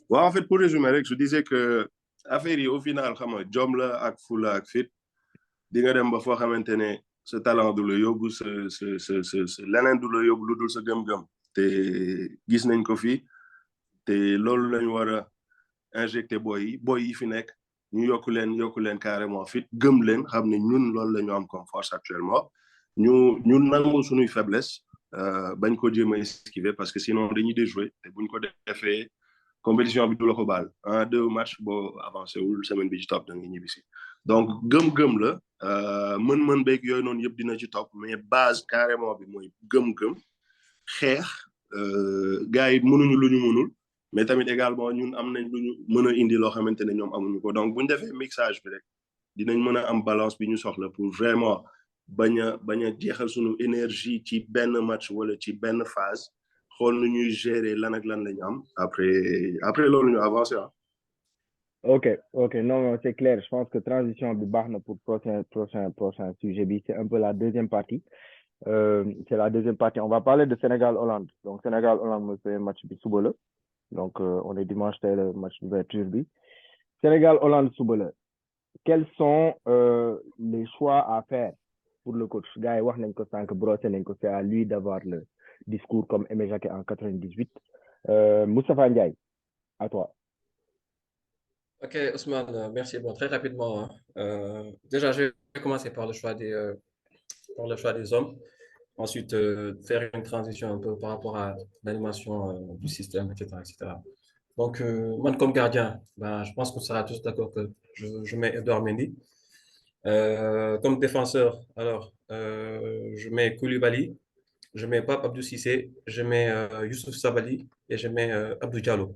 waaw en fait pour résumer rek je disais que affaire yi au final xam nga jom la ak fula ak fit di nga dem ba foo xamante ne sa talent du la yóbbu sa leneen du la yóbbu lu dul sa gëm-gëm te gis nañ ko fii te loolu lañ war a injecté boy yi fi nekk ñu yokku leen carrément fit gëm leen xam ne ñun loolu la ñu am comme force actuellement ñu nangu suñuy faiblesse bañ ko jéem a esquiver parce que sinon dañuy déjouer te buñ ko defee compétition bi du la ko baal un deux match boo avancé wul semaine bi ci topp da nga ñibbisi donc gëm-gëm la mën-mën beeg yooyu noonu yëpp dina ci topp mais base carrément bi mooy gëm-gëm xeex gars yi mënuñu lu ñu mënul mais tamit également ñun am nañ lu ñu mën a indi loo xamante ne ñoom amuñu ko donc bu ñu defee mixage bi rek dinañ mën a am balance bi ñu soxla pour vraiment bañ a jeexal suñu énergie ci benn match wala ci benn phase xool nu ñuy gérer lan ak lan lañu am après loolu ñu avancé ah. Ok, non, c'est clair. Je pense que transition bi baax na pour prochain sujet bi. C'est un peu la deuxième partie. C'est la deuxième partie. On va parler de Sénégal-Hollande. Donc, Sénégal-Hollande, mooy premier match bi suba la. Donc, on est dimanche, tey le match d'ouverture bi. Sénégal-Hollande suba la. Quels sont les choix à faire pour le coach? Gars yi wax nañ ko sànq brossé nañ ko, c'est à lui d'avoir le discours comme Aimé Jacquet en 98. Moustapha Ndiaye, à toi. Ok, Ousmane, merci. Bon, très rapidement, hein. Déjà, je vais commencer par le choix des hommes. Ensuite, faire une transition un peu par rapport à l'animation du système, etc., etc. Donc, moi, comme gardien, ben, je pense qu'on sera tous d'accord que je mets Edouard Mendy. Comme défenseur, alors, je mets Koulibaly, je mets Pape Abdou Cissé, je mets Youssouf Sabali et je mets Abdou Diallo.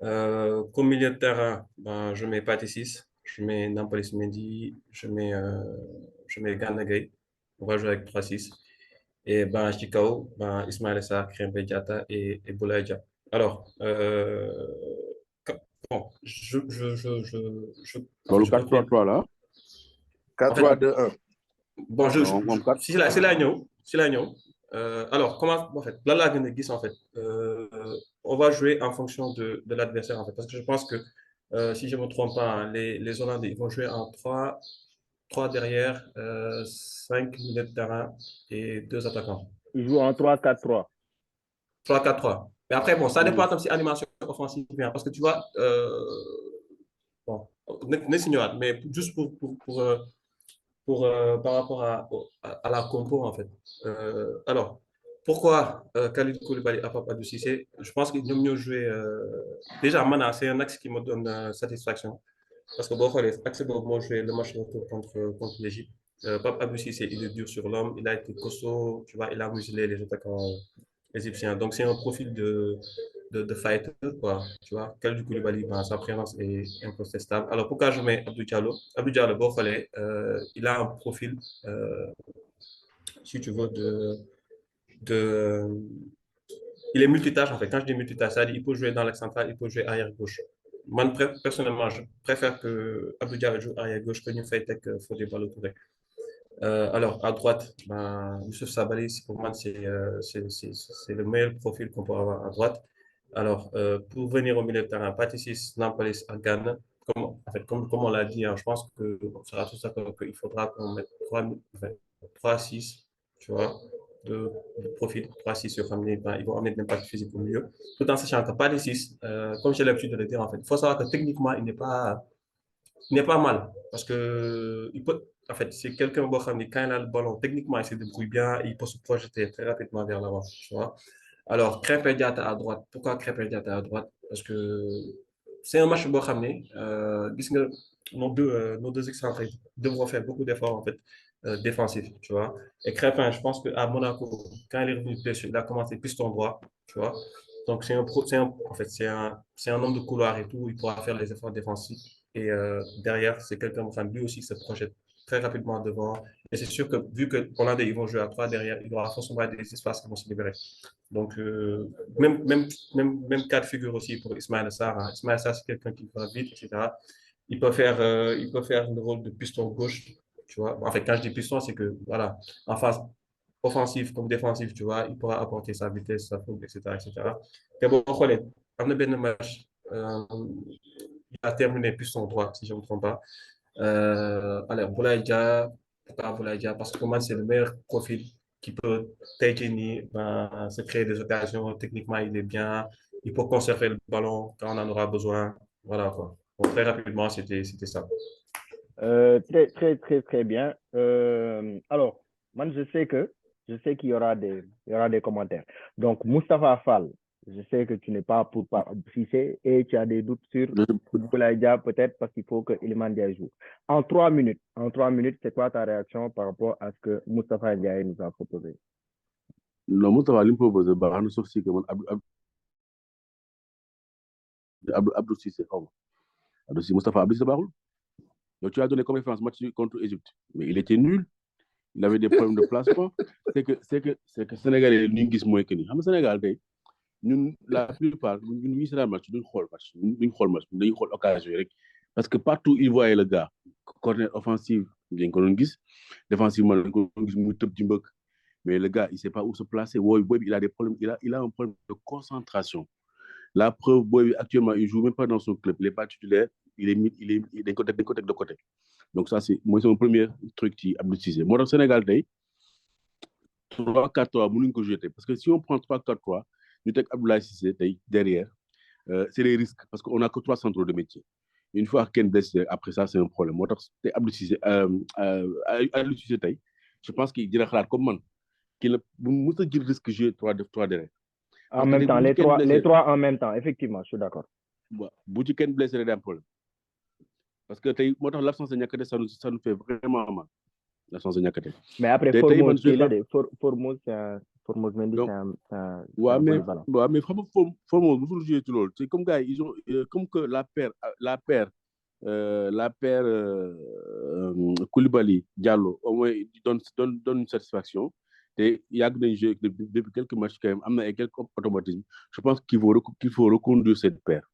Comme milieu de terrain, ben, je mets Pathé Ciss, je mets Nampalys Mendy, je mets Gana Gueye. On va jouer avec 3-6. Et ben, Chikao, ben, Ismaël Sarr, Krépin Diatta et Boulaye Dia. Alors, bon, loolu 4-3-3 là. 4-3-2-1. Bon, si la ñëw. Alors, comment, en fait, là, en fait, on va jouer en fonction de l'adversaire, en fait, parce que je pense que, si je ne me trompe pas, hein, les Hollandais, ils vont jouer en 3 derrière, 5 milieux de terrain et 2 attaquants. Ils jouent en 3-4-3. 3-4-3. Mais après, bon, ça dépend comme si animation offensive vient, parce que tu vois, bon, mais juste par rapport à la compo, en fait. Alors, pourquoi Khalid Koulibaly a pas Abdou Cissé? Je pense qu'ils ont mieux joué. Déjà, Mana, c'est un axe qui me donne satisfaction. Parce que bon, l'axe de joué le match retour contre l'Égypte. Pape Abdou Cissé, il est dur sur l'homme, il a été costaud, tu vois, il a muselé les attaquants égyptiens. Donc, c'est un profil de fighter, quoi. Tu vois, Khalid Koulibaly, ben, sa présence est incontestable. Alors, pourquoi je mets Abdou Diallo? Abdou Diallo, bon, il a un profil, si tu veux, il est multitâche, en fait. Quand je dis multitâche, c'est-à-dire il peut jouer dans l'axe central, il peut jouer arrière-gauche. Moi, personnellement, je préfère que Abdou Diallo joue arrière-gauche que nous fait avec Fodé Ballo-Touré. Alors, à droite, ben, Youssouf Sabaly, pour moi, c'est le meilleur profil qu'on peut avoir à droite. Alors, pour venir au milieu de terrain, Pathé Ciss, Nampalys, Gana, comme on l'a dit, hein, je pense que sera tout ça qu'il faudra qu'on mette 3-6, tu vois, de profil 3-6 sur famille, ben, ils vont amener de l'impact physique au milieu, tout en sachant que Pathé Ciss, comme j'ai l'habitude de le dire, en fait, il faut savoir que techniquement, il n'est pas mal, parce que en fait, c'est quelqu'un quand il a le ballon, techniquement, il se débrouille bien, il peut se projeter très rapidement vers l'avant, tu vois. Alors, Krépin Diatta à droite. Pourquoi Krépin Diatta à droite? Parce que c'est un match nos deux excentrés devront faire beaucoup d'efforts en fait, défensifs, tu vois. Et Krépin, je pense qu'à Monaco, quand il est revenu blessé, il a commencé piston droit, tu vois. Donc, c'est un homme de couloir et tout, il pourra faire les efforts défensifs. Et derrière, c'est quelqu'un, enfin, lui aussi se projette très rapidement devant. Et c'est sûr que vu que Hollandais, ils vont jouer à 3 derrière, il y aura forcément des espaces qui vont se libérer. Donc, même cas de figure aussi pour Ismaël Sarr. Hein. Ismaël Sarr, c'est quelqu'un qui va vite, etc. Il peut faire le rôle de piston gauche, tu vois. En fait, quand je dis piston, c'est que, voilà, en phase offensive comme défensive, tu vois, il pourra apporter sa vitesse, sa fougue, etc., etc. Mais bon, on a bien match Il a terminé plus son droit, si je ne me trompe pas. Alors, Boulaye Dia, pourquoi Boulaye Dia? Parce que pour moi, c'est le meilleur profil qui peut se créer des occasions. Techniquement, il est bien. Il peut conserver le ballon quand on en aura besoin. Voilà, quoi. Donc, très rapidement, c'était ça. Très, très, très, très bien. Alors, moi, je sais qu'il y aura il y aura des commentaires. Donc, Moustapha Fall, je sais que tu n'es pas pour Cissé et tu as des doutes sur Boulaye Dia, peut-être parce qu'il faut que Iliman Dia joue. En 3 minutes, c'est quoi ta réaction par rapport à ce que Moustapha Ndiaye nous a proposé? Non, Moustapha li mu proposé baax na sauf si que man Abdou Cissé xaw ma Abdou Cissé Moustapha Abdou Cissé baaxul. Donc, tu as donné comme référence match contre Égypte, mais il était nul. Il avait des problèmes de placement. C'est que Sénégalais li ñu gis mooy que ni xam nga Sénégal tey ñun la plupart ñun ñuy seetaan match duñ xool match duñ xool match dañuy xool occasion yi rek parce que partout il voyait le gars corner offensive dañ ko doon gis défensivement dañ ko doon gis muy tëb ci mbëkk mais le gars il sait pas où se placer booy bi il a des problèmes il a un problème de concentration. La preuve booy bi actuellement il joue même pas dans son club il est pas titulaire il est dañ ko teg de côté. Donc ça c'est mooy sama premier truc ci Abdou Cissé moo tax Sénégal tey 3-4-3 mënuñ ko jeter parce que si on prend 3-4-3 ñu teg Abdoulaye Cissé tey derrière c'est des risques parce qu'on a que 3 centraux de métier une fois kenn blessé après ça c'est un problème moo tax tey Abdou Cissé tey je pense qu'il dina xalaat comme man kii la bu mës a jël risque jouer 3 derrière. En même temps, les trois en même temps, effectivement, je suis d'accord. Bu ci kenn blessé day am problème parce que tey moo tax l'absence de Niakhaté ça nous fait vraiment mal l'absence de Niakhaté. Mais après Formose kii la de Formose Mendy c'est un waaw mais xam nga Formose musul jouer ci loolu c'est comme gars yi ils ont comme que la paire Koulibaly Diallo au moins donne une satisfaction te yàgg nañ jouer depuis quelques matchs quand même am na ay quelques automatismes je pense qu'il faut reconduire cette paire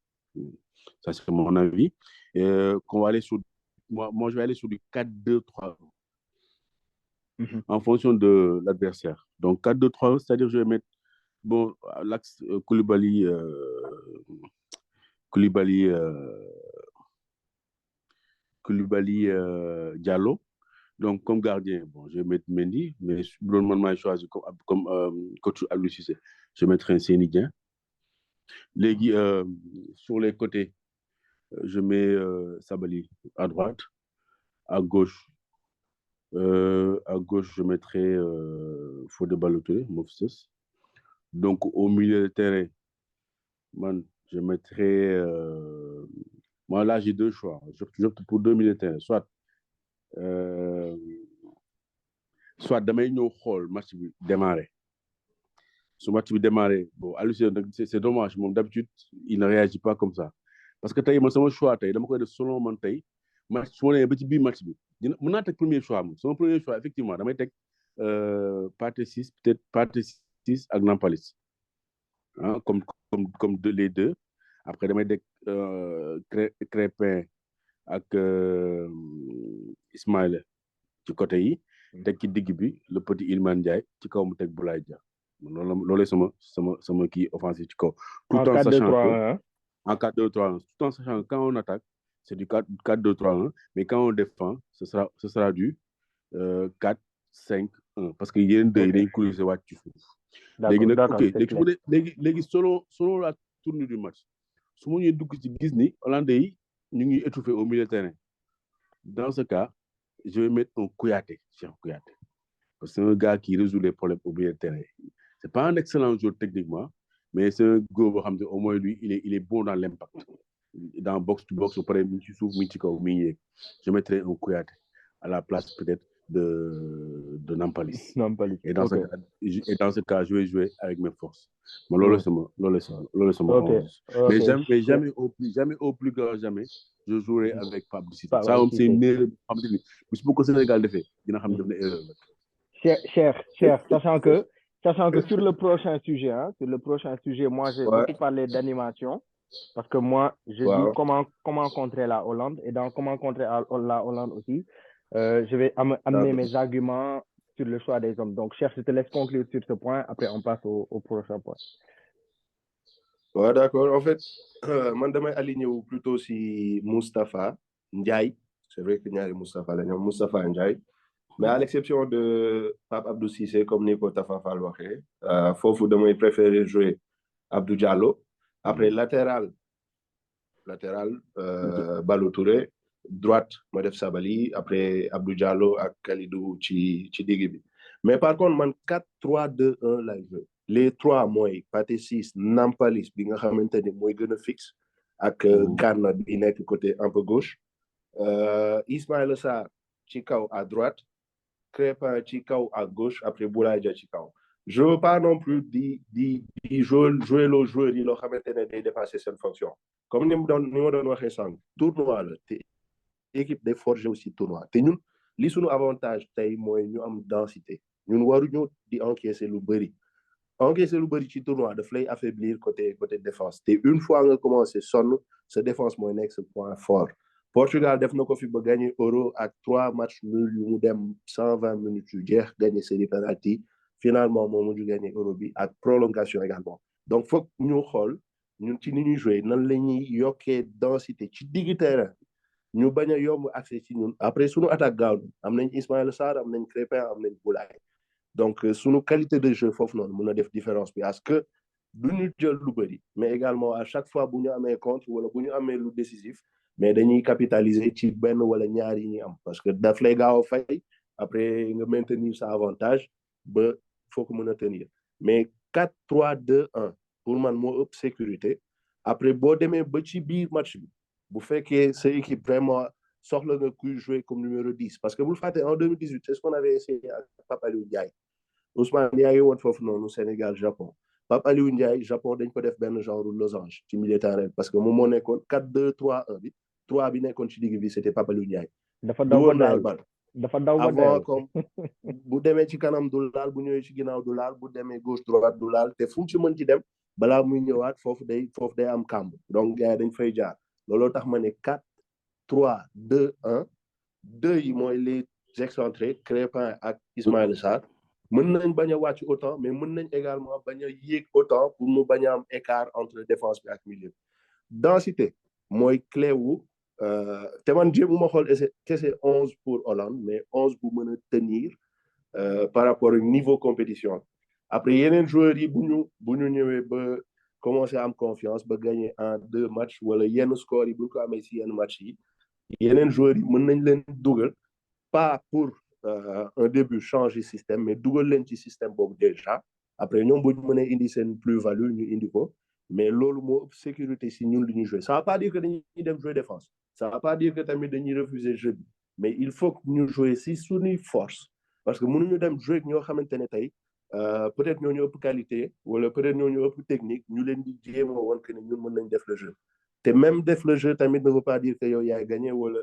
ça c'est mon avis qu'on va aller sur moi je vais aller sur du 4-2-3 en fonction de l'adversaire donc 4-2-3 c'est-à-dire je vais mettre bon l'axe Koulibaly Diallo. Donc, comme gardien, bon, je vais mettre Mendy, mais bu doon man maay choisir comme coach Aliou Cissé, je mettrai un Seny Dieng. Léegi sur les côtés, je mets Sabaly à droite, à gauche, je mettrai Fodé Ballo-Touré, Mofses. Donc, au milieu de terrain, man, je mettrai moi là j'ai deux choix. J'opte pour 2 milieux de terrain, soit damay ñëw xool match bi démarré su match bi démarré bon Aliou Cissé c'est dommage moom d'habitude il ne réagit pas comme ça parce que tey man sama choix tey dama koy def selon man tey match su ma nee ba ci biir match bi mën naa teg premier choix moom sama premier choix effectivement damay teg Pathé Ciss peut-être Pathé Ciss ak Nampalys comme les deux après damay teg Crépin ak Ismaïla ci côté yi teg ci digg bi le petit Iliman Ndiaye ci kaw mu teg Boulaye Dia loolu sama kii offensif ci kaw tout en sachant que en 4-2-3-1 tout en sachant que quand on attaque c'est du 4-2-3-1 mais quand on défend ce sera du 4-5-1 parce que yeneen deux yi dañ cruiser wàcc ci suuf léegi nag ok léegi selon la tournure du match su ma ñuy dugg ci gis ni Hollandais yi ñu ngi étouffé au milieu de terrain dans ce cas je vais mettre un Kouyaté, Cheikh Kouyaté. Parce que c'est un gars qui résout les problèmes au milieu de terrain. C'est pas un excellent joueur techniquement, mais c'est un gars au moins lui, il est bon dans l'impact. Dans box to box, je mettrais un Kouyaté à la place peut-être de Nampalys. Et dans ce cas, je vais jouer avec mes forces. Mais jamais au plus grand jamais, je jouerai avec Pape Cissé. Ça, c'est une erreur. Mais c'est pourquoi le Sénégal le fait. Cher, sachant que sur le prochain sujet, moi, j'ai beaucoup parlé d'animation. Parce que moi, je dis comment contrer la Hollande. Et dans comment contrer la Hollande aussi, je vais amener mes arguments sur le choix des hommes. Donc, Cher, je te laisse conclure sur ce point. Après, on passe au prochain point. Ouais, d'accord. En fait, man damay aligné wu plutôt si Moustapha Ndiaye. C'est vrai que ñaari Moustapha la ñoom Moustapha Ndiaye. Mais à l'exception de Pape Abdou Cissé, comme ni ko Tafa Fall waxee, foofu damay préférer jouer Abdou Diallo. Après latéral Ballo Touré. Droite ma def Sabali. Après Abdou Diallo ak Kalidou ci digg bi. Mais par contre man 4-3-2-1 lay jouer. Les trois mooy Pathé Ciss Nampalys bi nga xamante ni mooy gën a fixe ak Gana bi nekk côté un peu gauche Ismaïla Sarr ci kaw à droite Crépin ci kaw à gauche après Boulaye Dia ci kaw je veux pas non plus di jouer loo joueur yi loo xamante ne day dépasser seen fonction comme ni ma doon waxee sànq tournoi la te équipe day forger aussi tournoi te ñun li suñu avantage tey mooy ñu am densité ñun waruñu di encaisser lu bëri encaisser lu bëri ci tournoi daf lay affaiblir côté défense te une fois nga commencé sonn sa défense mooy nekk sa point fort Portugal def na ko fi ba gagné Euro ak 3 matchs nuls yu mu dem 120 minutes yu jeex gagné série penalty finalement moo mujj gagné Euro bi ak prolongation également donc foog ñu xool ñun ci ni ñuy jouer nan la ñuy yokkee densité ci digg terrain ñu bañ a yomb accès ci ñun après suñu attaque gaaw am nañ Ismaïla Sarr am nañ Crépin am nañ Boulaye donc sunu qualité de jeu foofu noonu mën a def différence bi parce que du ñu jël lu bëri mais également à chaque fois bu ñu amee contre wala bu ñu amee lu décisif mais dañuy capitaliser ci benn wala ñaar yi ñuy am parce que daf lay gaaw a fay après nga maintenir sa avantage ba foo ko mën a tenir mais 4-3-2-1 pour man moo ëpp sécurité après boo demee ba ci biir match bi bu fekkee sa équipe vraiment soxla nga kuy jouer comme numéro 10 parce que bul fàtte en 2018 c'est ce qu'on avait essayé avec Pape Aliou Ndiaye Ousmane yaa ngi woon foofu noonu Sénégal Japon Pape Aliou Ndiaye Japon dañ ko def benn genre losange ci milieu terrain parce que moom moo nekkoon 4-2-3-1 bi 3 bi nekkoon ci digg bi c'était Pape Aliou Ndiaye dafa daw ba avant comme bu demee ci kanam du laal bu ñëwee ci ginnaaw du laal bu demee gauche droite du laal te fu mu ci mën ci dem balaa muy ñëwaat foofu day am kàmb donc gars yi dañ fay jaar looloo tax ma ne 4-3-2-1 2 yi mooy les excentrés Crépin ak Ismaïla Sarr mën nañ bañ a wàcc autant mais mën nañ également bañ a yéeg autant pour mu bañ a am écart entre défense bi ak milieu densité mooy clé wu te man jéemuma xool kese 11 pour Hollande mais 11 bu mën a tenir par rapport au niveau compétition après yeneen joueurs yi bu ñu ñëwee ba commencer am confiance ba gagner en 2 matchs wala yenn score yi bu ñu ko amee si yenn match yi yeneen joueurs yi mën nañ leen dugal pas pour un début changer système mais dugal leen ci système boobu déjà après ñoom bu ñu mënee indi seen plus-value ñu indi ko mais loolu moo ëpp sécurité si ñun li ñuy jouer ça va pas dire que dañuy dem jouer défense ça va pas dire que tamit dañuy refuser jeu bi mais il faut que ñu jouer si suñuy force parce que mënuñu dem jouer ñoo xamante ne tey peut-être ñoo ñu ëpp qualité wala peut-être ñoo ñu ëpp technique ñu leen di jéem a woon que ne ñun mën nañ def le jeu te même def le jeu tamit ne veut pas dire que yow yaay gagné wala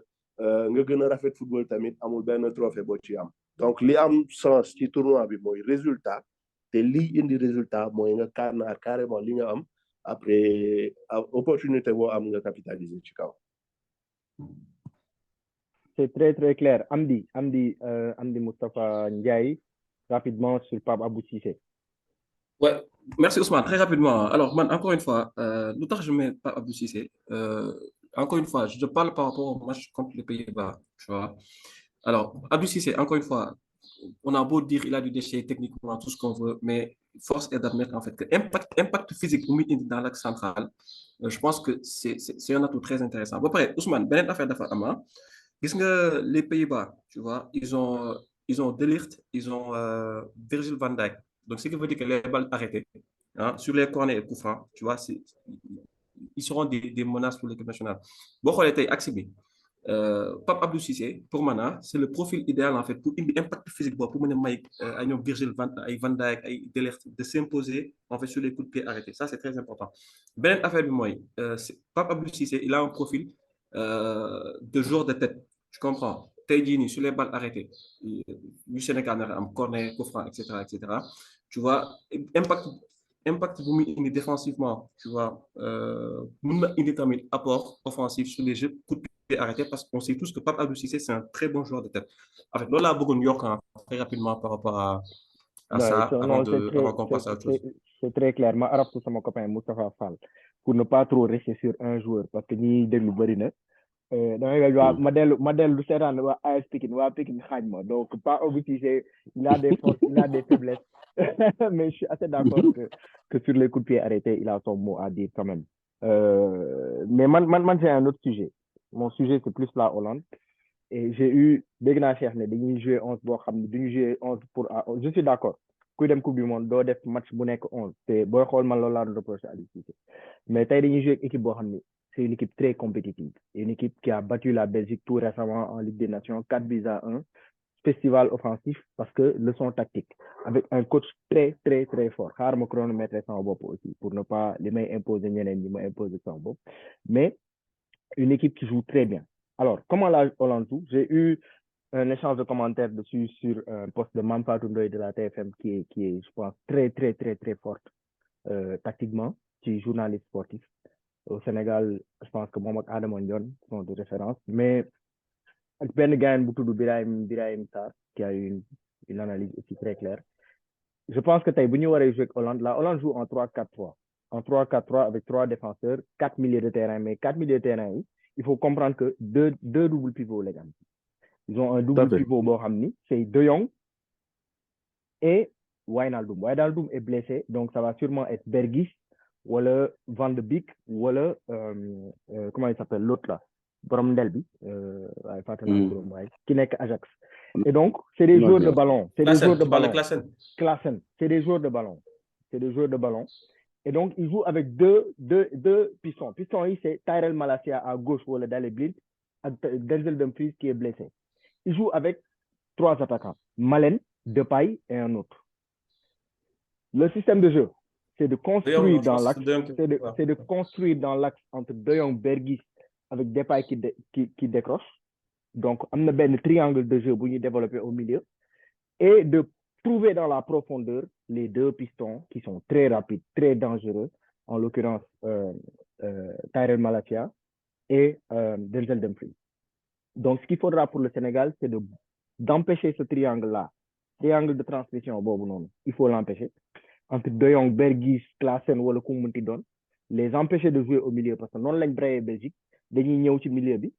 nga gën a rafet football tamit amul benn trophée boo ci am donc li am sens ci tournoi bi mooy résultat te lii indi résultat mooy nga kànnaar carrément li nga am après opportunité boo am nga capitaliser ci kaw. C'est très très clair. Amdi Moustapha Ndiaye, rapidement sur Pape Abou Cissé. Ouais, merci Ousmane. Très rapidement. Alors, encore une fois, l'autre je mets Pape Abou Cissé. Encore une fois, je parle par rapport au match contre les Pays-Bas, tu vois. Alors, Abou Cissé, encore une fois, on a beau dire il a du déchet techniquement, tout ce qu'on veut, mais force est d'admettre en fait que impact physique dans l'axe central, je pense que c'est un atout très intéressant. Bon, après, Ousmane, beneen affaire dafa am gis nga les Pays-Bas, tu vois, ils ont De Ligt, ils ont Virgil van Dijk. Donc, ce qui veut dire que les balles arrêtées, hein, sur les corners et coups francs, tu vois, ils seront des menaces pour l'équipe nationale. Bon, on était axé. Pape Abdou Cissé, pour Mana, c'est le profil idéal en fait pour l'impact physique pour Virgil van Dijk, De Ligt, de s'imposer en fait sur les coups de pied arrêtés. Ça, c'est très important. Ben affaire du moi, Pape Abdou Cissé, il a un profil de joueur de tête. Tu comprends? Taïdini sur les balles arrêtées, du Sénégal, en corner, coup franc, etc., etc. Tu vois, impact défensivement, tu vois, un apport offensif sur les jeux coups de pied arrêtés parce qu'on sait tous que Pape Abdou Cissé, c'est un très bon joueur de tête. En fait, là, Bogon York, très rapidement par rapport à ça, avant qu'on passe à autre chose. C'est très clair. Ma arab pour mon copain Moustapha Fall pour ne pas trop rester sur un joueur parce que ni déglu bari na modèle du seetaan waa AS Pikine waa Pikine xaaj ma donc pas obligé il a des forces il a des faiblesses mais je suis assez d'accord que sur les coups de pied arrêtés il a son mot à dire quand même mais man j'ai un autre sujet mon sujet c'est plus la Hollande et j'ai eu dégg naa Cheikh ne dañuy jouer 11 boo xam ne duñu jouer 11 pour je suis d'accord kuy dem coupe du monde doo def match bu nekk 11 te booy xool man loolu laa doon reproché Aliou Cissé mais tey dañuy jouer équipe boo xam ne c'est une équipe très compétitive. Une équipe qui a battu la Belgique tout récemment en Ligue des Nations, 4-1. Festival offensif parce que leçon tactique. Avec un coach très, très, très fort. Car je chronomètre sans bop aussi. Pour ne pas les mains imposer, ni imposer sans bop. Mais une équipe qui joue très bien. Alors, comment la Hollande joue? J'ai eu un échange de commentaires dessus sur un poste de Mampa Toundoy de la TFM qui est, je pense, très, très, très, très forte tactiquement, qui est journaliste sportif. Au Sénégal, je pense que Mohamed Adam Ndion sont de référence. Mais Ben Gagne Boutoudou Birahim Sarr, qui a eu une analyse aussi très claire. Je pense que Taïbouni aurait joué avec Hollande. La Hollande joue en 3-4-3. En 3-4-3 avec 3 défenseurs, 4 milieux de terrain. Mais 4 milieux de terrain, il faut comprendre que deux doubles pivots, les gars. Ils ont un double pivot Bohamni. C'est De Jong et Wijnaldum. Wijnaldum est blessé, donc ça va sûrement être Bergis. Wala Van de Beek, wala comment il s'appelle l'autre là, Brom Delby, qui n'est qu'Ajax. Et donc, c'est des joueurs de ballon. C'est des joueurs de ballon. Klassen. C'est des joueurs de ballon. C'est des joueurs de ballon. Et donc, ils jouent avec deux pistons. Piston, c'est Tyrell Malacia à gauche, wala Daley Blind, et Denzel Dumfries qui est blessé. Ils jouent avec 3 attaquants. Malen, Depay et un autre. Le système de jeu, c'est de construire dans l'axe, c'est de construire dans l'axe entre De Jong, Bergis avec Depay qui décroche. Donc, on a un triangle de jeu pour nous développer au milieu et de trouver dans la profondeur les 2 pistons qui sont très rapides, très dangereux, en l'occurrence Tyrell Malacia et Denzel Dumfries. Donc, ce qu'il faudra pour le Sénégal, c'est d'empêcher ce triangle-là, triangle de transmission, il faut l'empêcher. Entre De Jong, Bergis, Klassen ou le Koumounti Don, les empêcher de jouer au milieu parce que non lañ brayé Belgique, dañuy ñëw ci milieu bi,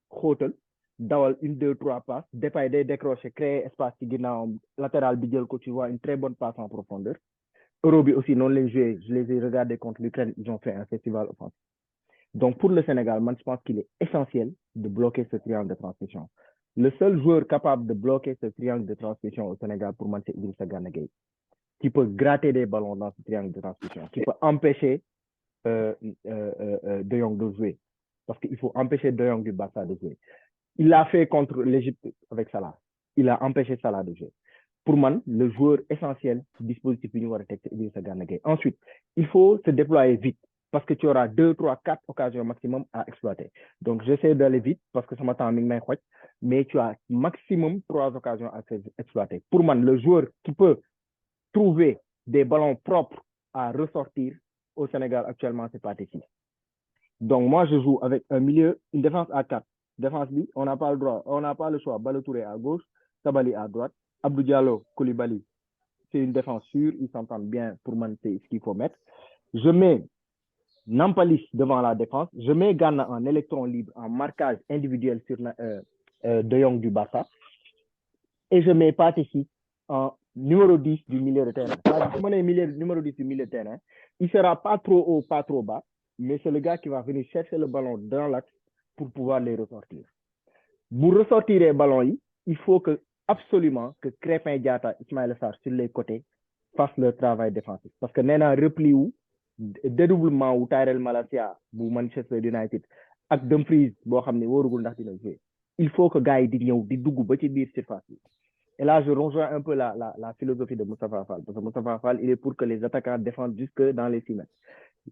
xóotal, dawal 1, 2, 3 passes, Depay day décrocher, créer espace ci ginnaawam, latéral bi jël ko, tu vois, une très bonne passe en profondeur. Euro bi aussi non lañ joué, je les ai regardés contre l'Ukraine, ils ont fait un festival offensif. Donc pour le Sénégal, moi je pense qu'il est essentiel de bloquer ce triangle de transmission. Le seul joueur capable de bloquer ce triangle de transmission au Sénégal pour moi c'est Idrissa Gana Gueye, qui peut gratter des ballons dans ce triangle de transmission, qui peut empêcher De Jong de jouer. Parce qu'il faut empêcher De Jong du Barça de jouer. Il l'a fait contre l'Égypte avec Salah. Il a empêché Salah de jouer. Pour moi, le joueur essentiel du dispositif c'est Idrissa Gana Gueye. Ensuite, il faut se déployer vite parce que tu auras 2, 3, 4 occasions maximum à exploiter. Donc, j'essaie d'aller vite parce que ça m'attend mais tu as maximum 3 occasions à exploiter. Pour moi, le joueur qui peut trouver des ballons propres à ressortir au Sénégal actuellement, c'est Pathé Ciss. Donc, moi, je joue avec un milieu, une défense à 4. Défense B, on n'a pas le droit, on n'a pas le choix. Ballo Touré à gauche, Sabali à droite, Abdou Diallo, Koulibaly. C'est une défense sûre, ils s'entendent bien pour moi, c'est ce qu'il faut mettre. Je mets Nampalis devant la défense, je mets Gana en électron libre, en marquage individuel sur De Jong du Barça, et je mets Pathé Ciss en numéro 10 du milieu de terrain. Si on est numéro 10 du milieu de terrain, il ne sera pas trop haut, pas trop bas, mais c'est le gars qui va venir chercher le ballon dans l'axe pour pouvoir les ressortir. Pour ressortir les ballons, il faut que absolument que Crépin Diatta, Ismaïla Sarr sur les côtés fassent leur travail défensif. Parce que Nena repli ou dédoublement ou Tyrell Malacia pour Manchester United avec Dumfries, il faut que gars di ñëw di dugg ba ci biir surface. Et là, je rejoins un peu la philosophie de Moustapha Fall. Parce que Moustapha Fall, il est pour que les attaquants défendent jusque dans les 6 mètres.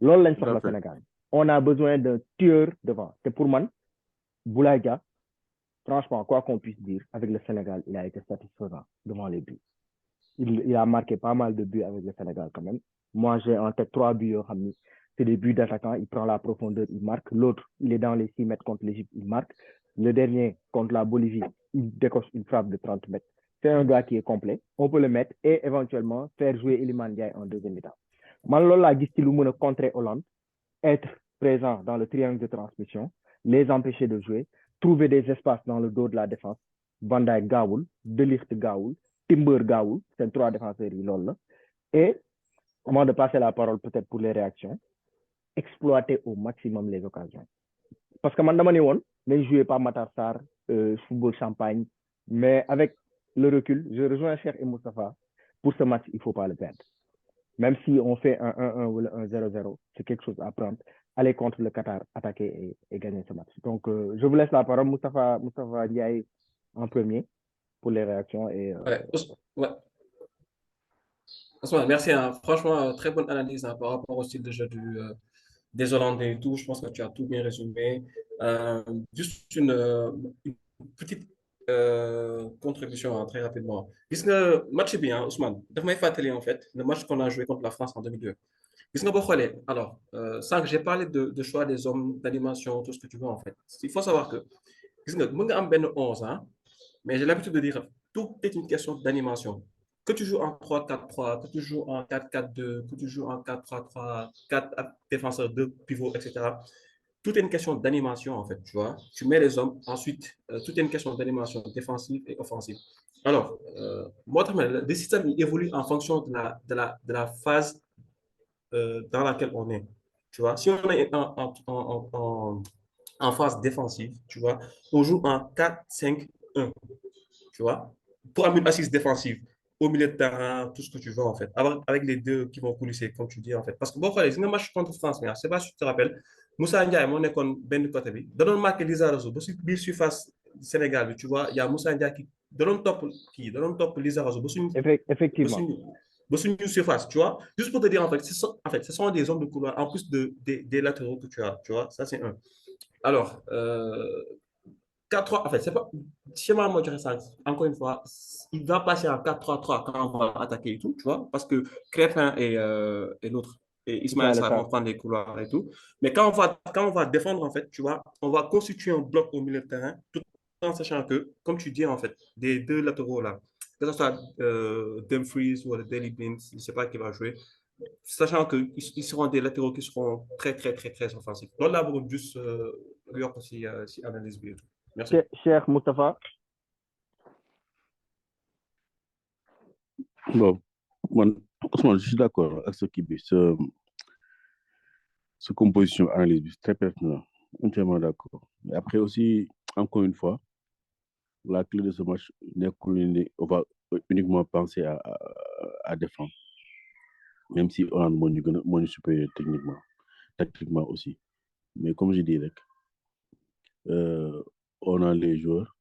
L'ol le Sénégal. On a besoin d'un tueur devant. C'est pour moi, Boulaye Dia, franchement, quoi qu'on puisse dire, avec le Sénégal, il a été satisfaisant devant les buts. Il a marqué pas mal de buts avec le Sénégal quand même. Moi, j'ai en tête 3 buts. C'est des buts d'attaquant. Il prend la profondeur, il marque. L'autre, il est dans les 6 mètres contre l'Égypte, il marque. Le dernier, contre la Bolivie, il décoche une frappe de 30 mètres. C'est un gars qui est complet. On peut le mettre et éventuellement faire jouer Iliman Ndiaye en deuxième mi-temps. man loolu laa gis ci lu mën a contrer Hollande être présent dans le triangle de transmission les empêcher de jouer trouver des espaces dans le dos de la défense Van Dijk gaawul De Ligt gaawul Timber gaawul c'est 3 défenseurs yi loolu la et avant de passer la parole peut-être pour les réactions exploiter au maximum les occasions parce que man dama ne woon nañ jouer par Matar Sarr football champagne mais avec le recul je rejoins Cheikh et Moustapha pour ce match il faut pas le perdre même si on fait un 1-1 ou un 0-0 c'est quelque chose à prendre aller contre le Qatar attaquer et gagner ce match donc je vous laisse la parole Moustapha Ndiaye en premier pour les réactions et ouais. Ousmane, merci hein. Franchement très bonne analyse hein, par rapport au style de jeu des Hollandais et tout je pense que tu as tout bien résumé juste une petite contribution hein, très rapidement gis nga match bi hein, Ousmane daf may fàttali en fait le match qu'on a joué contre la France en 2002 gis nga boo xoolee alors sànq j'ai parlé de choix des hommes d'animation tout ce que tu veux en fait il faut savoir que gis nga mën nga am benn 11 hein mais j'ai l'habitude de dire tout est une question d'animation que tu joues en 3-4-3 que tu joues en 4-4-2 que tu joues en 4-3-3 4 défenseurs 2 pivots etc. Tout est une question d'animation, en fait, tu vois. Tu mets les hommes, ensuite, tout est une question d'animation défensive et offensive. Alors, moi, le système il évolue en fonction de la phase dans laquelle on est. Tu vois, si on est en phase défensive, tu vois, on joue en 4-5-1, tu vois, pour avoir une assise défensive au milieu de terrain, tout ce que tu veux, en fait, avec les deux qui vont coulisser, comme tu dis, en fait. Parce que, bon, c'est un match contre France, mais je ne sais pas si tu te rappelles, Moussa Ndiaye moo nekkoon benn côté bi da doon marqué Lizarazu ba si biir surface Sénégal bi tu vois il y a Moussa Ndiaye qui da doon topp Lizarazu ba suñu effectivement ba suñu surface tu vois juste pour te dire en fait ce sont des hommes de couloir en plus des latéraux que tu as tu vois ça c'est un alors 4-3 en fait c'est pas schéma moo joxe ça encore une fois il va passer en 4-3-3 quand on va attaquer et tout tu vois parce que Crépin et l'autre et Ismaël Sarr vont prendre les couloirs et tout. Mais quand on va défendre, en fait, tu vois, on va constituer un bloc au milieu de terrain, tout en sachant que, comme tu dis, en fait, des deux latéraux là, que ce soit Dumfries ou Daley Blind, je ne sais pas qui va jouer, sachant qu'ils seront des latéraux qui seront très, très, très, très offensifs. Donc là, vous juste lui aussi analyse bien. Merci. Cher Moustapha. Bon, Ousmane, je suis d'accord avec ce qui dit. Ce composition analyse très pertinent, entièrement d'accord. Mais après aussi, encore une fois, la clé de ce match n'est qu'on va uniquement penser à défendre. Même si on a moins supérieur techniquement, tactiquement aussi. Mais comme je dirais, on a les joueurs,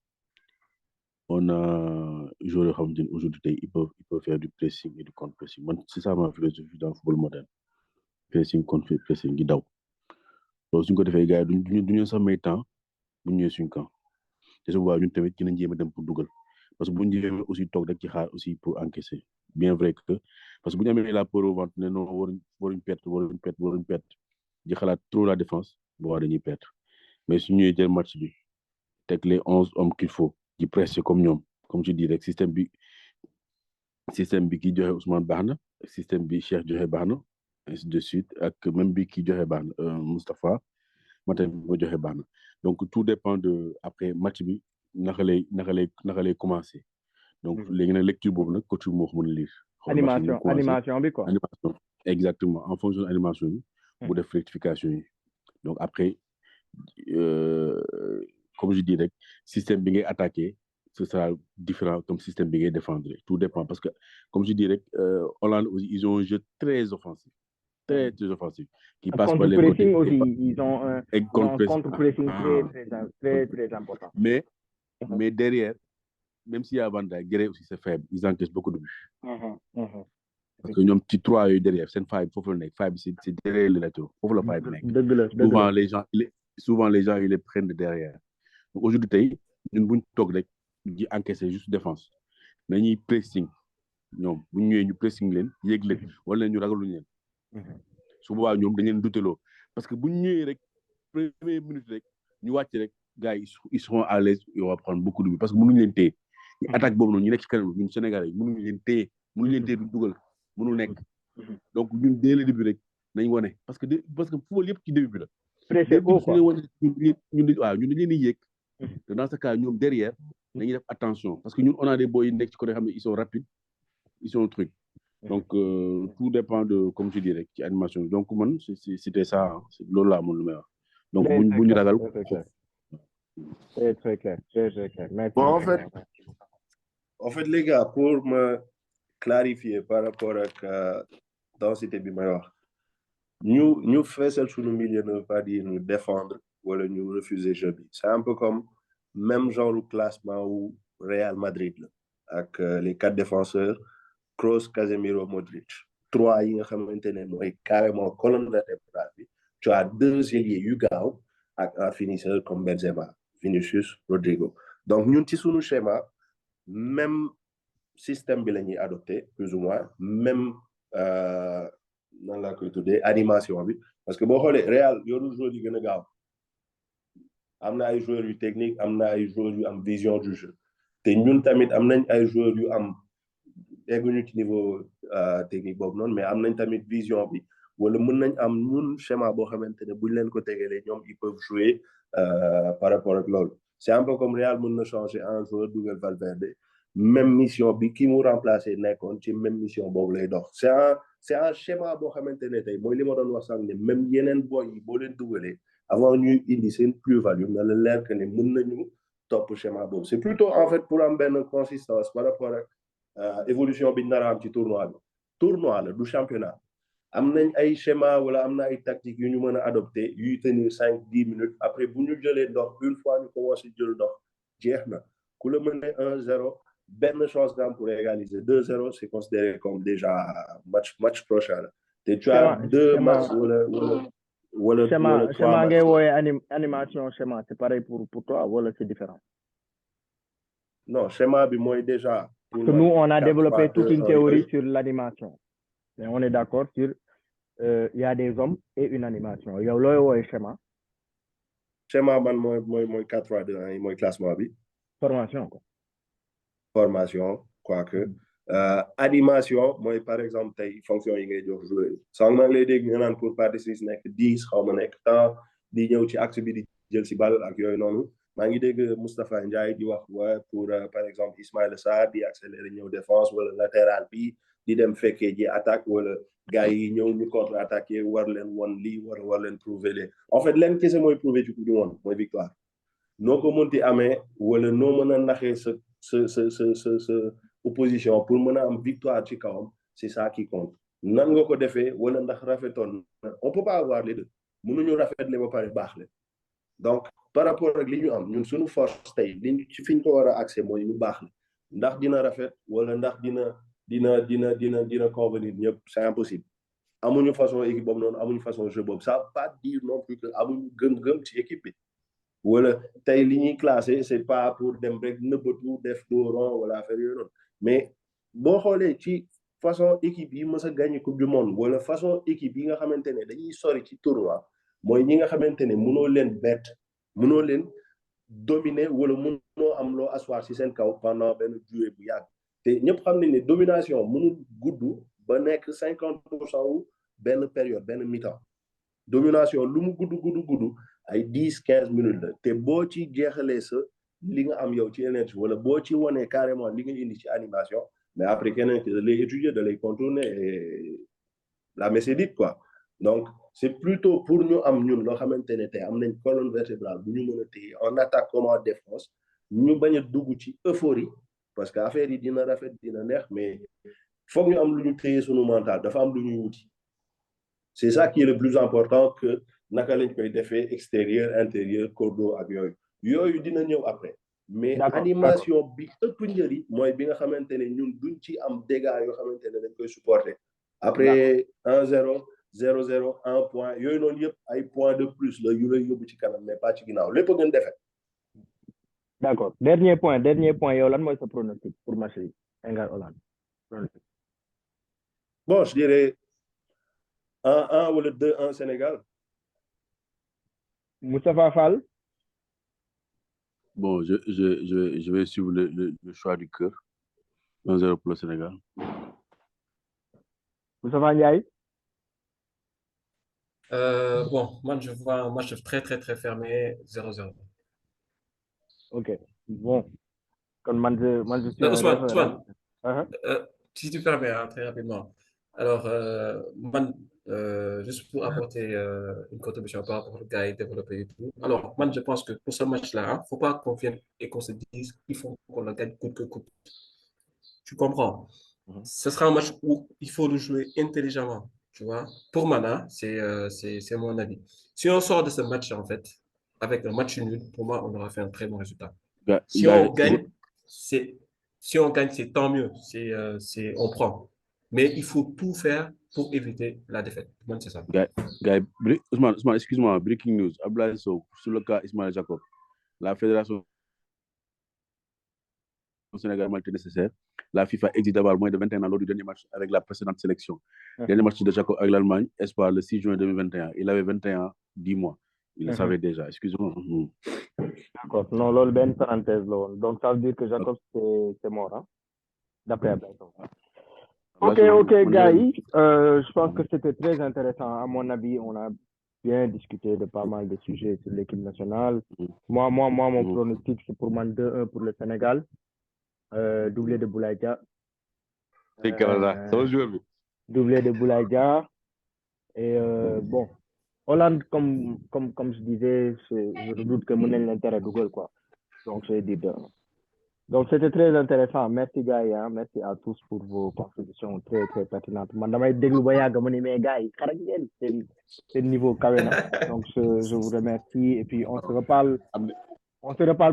on a les joueurs aujourd'hui, ils peuvent faire du pressing et du contre-pressing. C'est ça ma philosophie dans le football moderne. Pressing, contre-pressing, gi daw. loolu suñ ko defee gars yi duñu sax may temps bu ñëwee suñ camp te su boobaa ñun tamit ci nañ jéem a dem pour dugal parce que bu ñu jéem aussi toog rek ci xaar aussi pour encaisser bien vrai que parce que bu ñu amee la peur au ventre ne non waruñ perte di xalaat trop la défense boobaa dañuy perdre mais su ñëwee jël match bi teg les 11 hommes qu'il faut di presser comme ñoom comme je dis rek système bi ki joxe Ousmane baax na système bi Cheikh joxe baax na ainsi de suite ak même bi ki joxe baax na Moustapha matin bi joxe baax na donc tout dépend de après match bi naka lay commencer donc léegi nag lecture boobu nag coach bi moo ko mën a lire. animation bi quoi. animation exactement en fonction de animation bi. bu def rectification yi donc après comme je dis rek système bi ngay attaquer ce sera différent comme système bi ngay défendre tout dépend parce que comme je dis rek Hollande aussi ils ont un jeu très offensif. Très offensif. Qui passe par les côtés. Aussi, ils ont un contre-pressing très important. Mais derrière, même s'il y a Van Dijk, derrière aussi c'est faible. Ils encaissent beaucoup de buts. Parce que nous, petit 3 derrière, c'est une faille. C'est derrière les latéraux. Il faut le faille. Souvent, les gens, ils les prennent de derrière. Donc aujourd'hui, nous encaisser juste défense. Mais nous pressing. Nous pressing, nous su boobaa ñoom dañ leen duteloo parce que bu ñu ñëwee rek première minute rek ñu wàcc rek gars yi ils seront à l'aise ils vont prendre beaucoup de buts parce que mënuñu leen téye attaque boobu noonu ñu nekk ci kanam ñun Sénégal yi mënuñu leen téye du dugal mënul nekk donc ñun dès le début rek nañ wane parce que football yëpp ci début bi la. pressé haut quoi ñun dañ leen di yéeg. te dans ce cas ñoom derrière dañuy def attention parce que ñun on a des boys yi nekk ci côté xam ne ils sont rapides ils sont trucs donc tout dépend de comme tu dis rek ci animation donc man c'était ça loolu laa amoon lu may wax donc bu ñu ragal. C'est très clair. Merci. Bon, en fait, les gars, pour me clarifier par rapport à la densité du meilleur, nous faisons sur le milieu, ne veut pas dire nous défendre ou nous refuser jeu. C'est un peu comme même genre de classement où Real Madrid, là, avec les 4 défenseurs, Kroos, Casemiro, Modric. 3 yi nga xamantene moy carrément colonne vertébrale bi. Tu as 2 ailiers Hugo avec un finisseur comme Benzema, Vinicius, Rodrigo. Donc ñun ci sunu schéma même système bi lañuy adopté plus ou moins même nan la koy tuddee animation bi parce que boo xoolee Real yoru joueur yi gën a gaaw am na ay joueurs yu technique am na ay joueurs yu am vision du jeu te ñun tamit am nañ ay joueurs yu am egguñu ci niveau technique boobu noonu mais am nañ tamit vision bi wala mën nañ am ñun schéma boo xamante ne buñ leen ko tegalee ñoom ils peuvent jouer par rapport ak loolu c'est un peu comme Real mën na changer un joueur dugal Valverde même mission bi ki mu remplacer nekkoon ci même mission boobu lay dox c'est un schéma boo xamante ne tey mooy li ma doon wax sànq ne même yeneen boy yi boo leen dugalee avant ñuy indi seen plus-value na la leer que ne mën nañu topp schéma boobu c'est plutôt en fait pour am benn consistance par rapport ak évolution bi nar a am ci tournoi la du championnat am nañ ay schéma wala am na ay tactique yu ñu mën a adopter yuy tenir 5-10 minutes après bu ñu jëlee ndox une fois ñu commencé jël ndox jeex na ku la mën ne 1-0 benn chance nga am pour égaliser 2-0 c'est considéré comme déjà match prochain la te tu as 2 matchs wala schéma ngay wooye animation schéma c'est pareil pour toi wala c'est différent? Non, schéma bi mooy déjà parce que nous on a développé toute une théorie sur l'animation mais on est d'accord sur il y a des hommes et une animation yow looy wooye schéma man mooy 4-3-2 mooy classement bi formation quoique animation mooy par exemple tey fonction yi ngay jox joueur yi sànq maa ngi lay dégg nga naan pour participer nekk 10 xaw ma nekk temps di ñëw ci axe bi di jël si balle ak yooyu noonu maa ngi dégg Moustapha Ndiaye di wax pour par exemple Ismaïla Sarr di accélérer ñëw défense wala latéral bi di dem fekkee ji attaque wala gars yi ñëw ñu contre attaquer war leen won lii war leen prouver leen en fait leen kese mooy prouver ci coupe du monde mooy victoire noo ko mënti amee wala noo mën a naxee sa opposition pour mën a am victoire ci kawam c'est ça qui compte nan nga ko defee wala ndax rafetoon on peut pas avoir les deux mënuñu rafetle ba pare baax le donc par rapport ak li ñu am ñun suñu force tey liñ ci fiñ ko war a accès mooy ñu baax la ndax dina rafet wala ndax dina convenir ñëpp c'est impossible amuñu façon équipe boobu noonu amuñu façon jeu boobu ça veut pas dire non plus que amuñu gëm-gëm ci équipe bi wala tey li ñuy classé c'est pas pour dem rek nëbbatu def dooron wala affaire yooyu noonu mais boo xoolee ci façon équipe yi mës a gagné coupe du monde wala façon équipe yi nga xamante ne dañuy sori ci tournoi mooy ñi nga xamante ne mënoo leen bett mënoo leen dominer wala mënoo am loo asseoir ci seen kaw pendant benn durée bu yàgg te ñëpp xam nañ ne domination mënul gudd ba nekk 50% wu benn période benn mi-temps domination lu mu gudd ay 10-15 minutes la te boo ci jeexalee sa li nga am yow ci énergie wala boo ci wanee carrément li nga indi ci animation mais après keneen da lay étudier da lay contourner et la messe est dite quoi donc c'est plutôt pour ñu am ñun loo xamante ne tey am nañ colonne vertébrale bu ñu mën a téye en attaque comme en défense ñu bañ a dugg ci euphorie parce que affaire yi dina rafet dina neex mais foog ñu am lu ñu téye sunu mental dafa am lu ñuy wuti c'est ça qui est le plus important que naka lañ koy defee extérieur intérieur cordeau ak yooyu dina ñëw après mais animation bi ëpp njëriñ mooy bi nga xamante ne ñun duñ ci am dégâts yoo xamante ne dañ koy supporter après 1-0 0-0 1 point yooyu noonu yëpp ay points de plus la yu lay yóbbu ci kanam mais pas ci ginnaaw lépp a gën defee. D'accord dernier point yow lan mooy sa pronostic pour match yi Sénégal-Hollande pronostic. Bon je dirais 1-1 wala 2-1 Sénégal. Moustapha Fall. Bon, je vais suivre le choix du cœur. 1-0 pour le Sénégal. Moustapha Ndiaye? Bon, moi, je vois un match très, très, très fermé, 0-0. Ok, bon. Comme je suis un Ousmane, rêveur. Ousmane, Hein. si tu permets, hein, très rapidement. Alors, juste pour apporter une contribution par rapport au gars et développer et tout. Alors, moi, je pense que pour ce match-là, il ne faut pas qu'on vienne et qu'on se dise qu'il faut qu'on le gagne coûte que coûte. Tu comprends? Ce sera un match où il faut le jouer intelligemment, tu vois. Pour Mana, c'est mon avis. Si on sort de ce match, en fait, avec un match nul, pour moi, on aura fait un très bon résultat. Si on gagne, c'est tant mieux. On prend. Mais il faut tout faire pour éviter la défaite. Moi, c'est ça. Ousmane, excuse-moi, breaking news. Abdoulaye Sow, sur le cas Ismaël Jacob, la fédération Sénégal était nécessaire. La FIFA exige d'avoir moins de 21 ans lors du dernier match avec la précédente sélection. Dernier match de Jacob avec l'Allemagne, Espoir, le 6 juin 2021. Il avait 21 ans, 10 mois. Il le savait déjà, excuse-moi. D'accord. Non, l'autre ben parenthèse là. Donc ça veut dire que Jacob c'est mort, hein? D'après Ablaye. Ok, gars. Je pense que c'était très intéressant. À mon avis, on a bien discuté de pas mal de sujets sur l'équipe nationale. Moi, mon pronostic, c'est pour moi 2-1 pour le Sénégal. Doublé de Boulaye Dia. C'est Canada. Ça va jouer, lui. Doublé de Boulaye Dia. Et bon, Hollande, comme je disais, je redoute que mon l'intérêt Google, quoi. Donc, j'ai dit 2-1. Donc, c'était très intéressant. Merci, gars. Hein. Merci à tous pour vos contributions très, très pertinentes. Mandamay déglu ba yàgg ma ne mais gars yi xarak ngeen seen niveau kawe na. Donc, je vous remercie. Et puis, on se reparle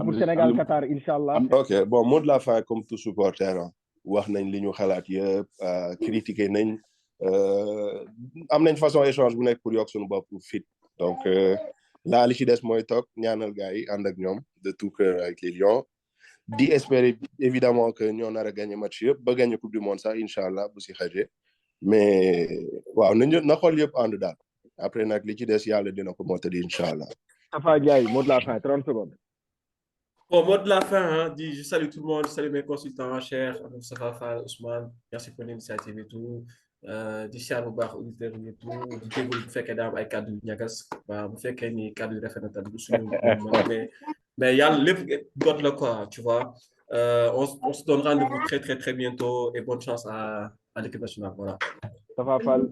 pour Sénégal-Qatar, Inch'Allah. Ok, bon, mot de la fin, comme tout supporter, wax nañ li ñu xalaat yëpp, critiquer nañ, am nañ façon échange bu nekk pour yokk suñu bopp fit. Donc, là, li ci des mooy toog ñaanal gars yi ànd ak ñoom de tout cœur avec les Lions. Di espérer évidemment que ñoo nar a gagné match yëpp ba gagné coupe du monde sax Inch'Allah bu si xëjee. Mais waaw na xool yëpp ànd daal. Après nag li ci des yàlla dina ko mottali Inch'Allah. Moustapha Ndiaye, mot de la fin, 30 secondes. Bon, mot de la fin, hein, je salue tout le monde, je salue mes consultants chers, Moustapha Fall, Ousmane, merci pour l'initiative et tout. Di siyaar bu baax auditeurs yi et tout di jégalu bu fekkee daa am ay kàddu yu ñagas waaw bu fekkee ni kàddu yu rafet na tamit suñu mais yàlla lépp God la quoi, tu vois. On se donne rendez-vous très très très bientôt et bonne chance à l'équipe nationale, voilà. Moustapha Fall.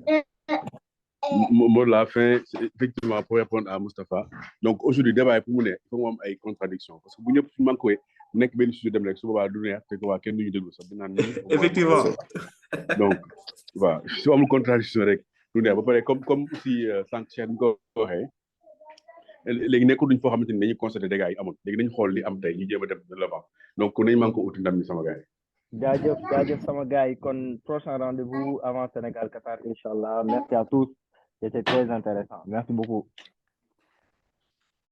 Mot de la fin, effectivement, pour répondre à Moustapha. Donc, aujourd'hui, débat pour nous, il faut avoir une contradiction. Parce que vous n'avez pas manqué, vous n'avez pas de sujet de l'ex, vous n'avez pas de sujet. Effectivement. Donc, voilà, si on a une contradiction, comme si Sanchez nous aurait, les gens qui ont fait constater des gars, les gens qui ont fait am tay ñu jëma dem de l'avant. Donc, on a manqué outil ndam sama gars. Jaajëf sama gars yi kon prochain rendez-vous avant Sénégal Qatar Inch'Allah. Merci à tous. C'était très intéressant. Merci beaucoup.